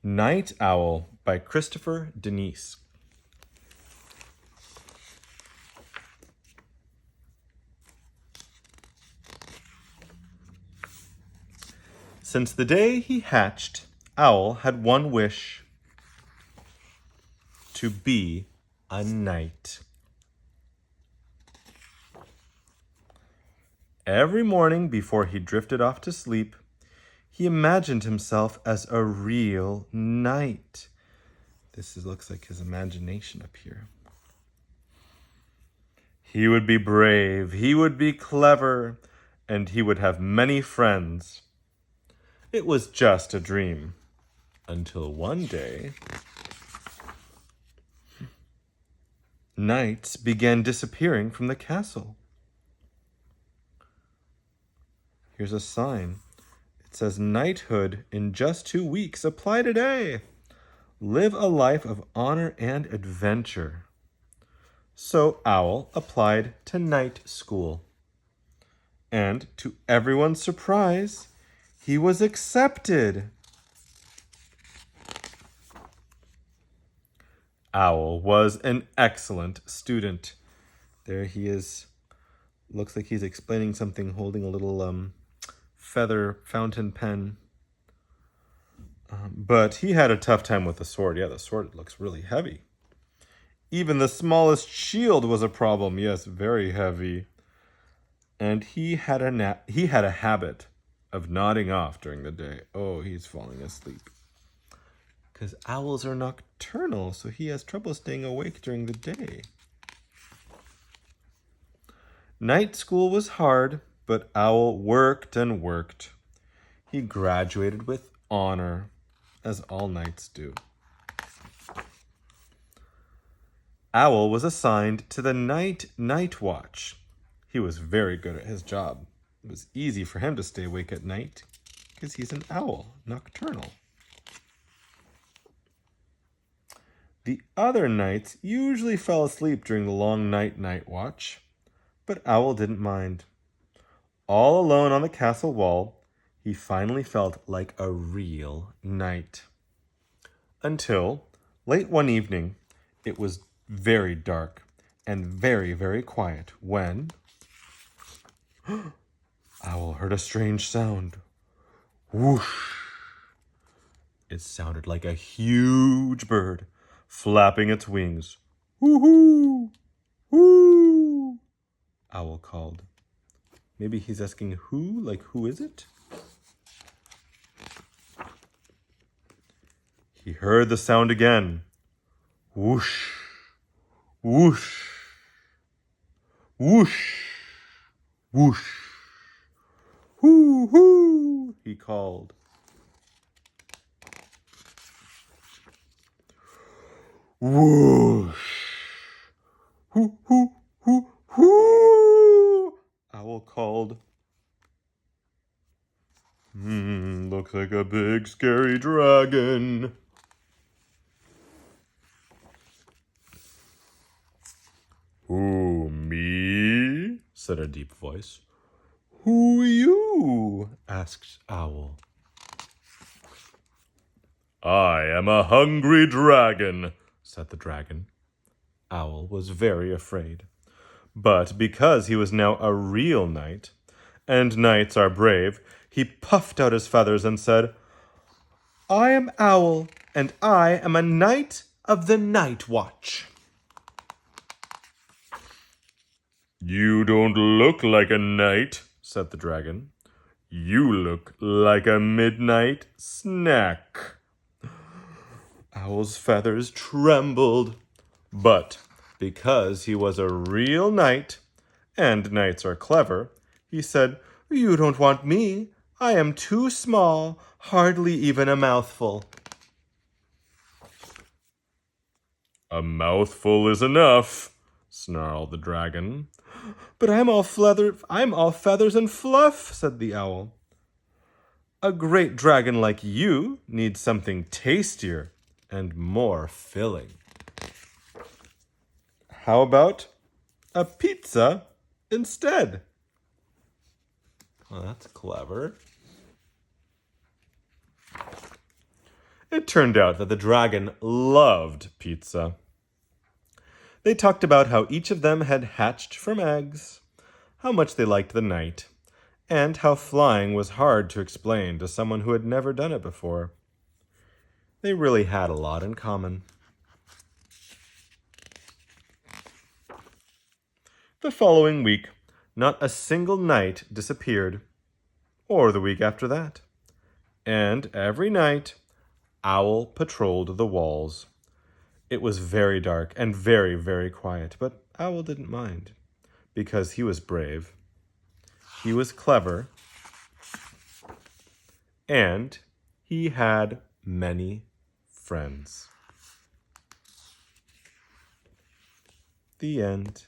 Night Owl by Christopher Denise. Since the day he hatched, Owl had one wish: to be a knight. Every morning before he drifted off to sleep, he imagined himself as a real knight. Looks like his imagination up here. He would be brave, he would be clever, and he would have many friends. It was just a dream, until one day, knights began disappearing from the castle. Here's a sign. It says, "Knighthood in just 2 weeks. Apply today. Live a life of honor and adventure." So Owl applied to night school. And to everyone's surprise, he was accepted. Owl was an excellent student. There he is. Looks like he's explaining something, holding a little feather fountain pen. But he had a tough time with the sword. Yeah, the sword looks really heavy. Even the smallest shield was a problem. Yes, very heavy. And he had a habit of nodding off during the day. Oh, he's falling asleep. Because owls are nocturnal, so he has trouble staying awake during the day. Night school was hard, but Owl worked and worked. He graduated with honor, as all knights do. Owl was assigned to the night watch. He was very good at his job. It was easy for him to stay awake at night because he's an owl, nocturnal. The other knights usually fell asleep during the long night watch, but Owl didn't mind. All alone on the castle wall, he finally felt like a real knight. Until, late one evening, it was very dark and very, very quiet when Owl heard a strange sound. Whoosh! It sounded like a huge bird flapping its wings. Woo-hoo! Woo! Owl called. Maybe he's asking who, like who is it? He heard the sound again. Whoosh! Whoosh! Whoosh! Whoosh! Hoo! Hoo! He called. Whoosh! Hoo! Hoo! Hoo! Hoo! Owl called. Looks like a big scary dragon. "Who, me?" said a deep voice. "Who you?" asked Owl. "I am a hungry dragon," said the dragon. Owl was very afraid. But because he was now a real knight, and knights are brave, he puffed out his feathers and said, "I am Owl, and I am a knight of the night watch." "You don't look like a knight," said the dragon. "You look like a midnight snack." Owl's feathers trembled, but because he was a real knight, and knights are clever, he said, "You don't want me. I am too small, hardly even a mouthful." "A mouthful is enough," snarled the dragon. "But I'm all feathers and fluff," said the owl. "A great dragon like you needs something tastier and more filling. How about a pizza instead?" Well, that's clever. It turned out that the dragon loved pizza. They talked about how each of them had hatched from eggs, how much they liked the night, and how flying was hard to explain to someone who had never done it before. They really had a lot in common. The following week, not a single night disappeared, or the week after that. And every night, Owl patrolled the walls. It was very dark and very, very quiet, but Owl didn't mind, because he was brave, he was clever, and he had many friends. The end.